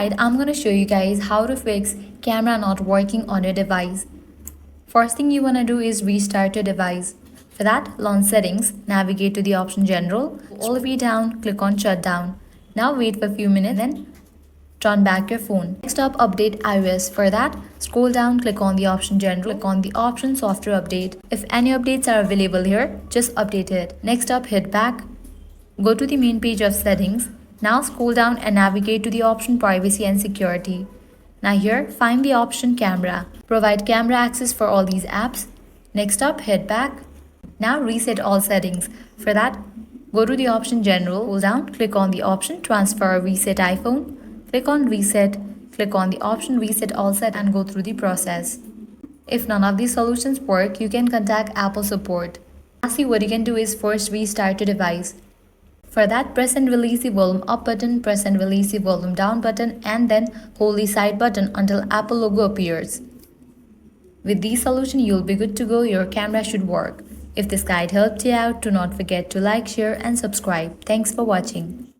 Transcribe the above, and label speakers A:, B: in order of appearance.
A: guide, I'm going to show you guys how to fix camera not working on your device. First thing you want to do is restart your device. For that, launch settings, navigate to the option general, all the way down, click on shutdown. Now wait for a few minutes, then turn back your phone. Next up, update iOS. For that, scroll down, click on the option general, click on the option software update. If any updates are available here, just update it. Next up, hit back, go to the main page of settings. Now scroll down and navigate to the option privacy and security. Now here, find the option camera. Provide camera access for all these apps. Next up, hit back. Now reset all settings. For that, go to the option general, scroll down, click on the option transfer or reset iPhone. Click on reset, click on the option reset all set and go through the process. If none of these solutions work, you can contact Apple support. Lastly, what you can do is first restart your device. For that, press and release the volume up button, press and release the volume down button, and then hold the side button until Apple logo appears. With these solutions, you'll be good to go. Your camera should work. If this guide helped you out, do not forget to like, share, and subscribe. Thanks for watching.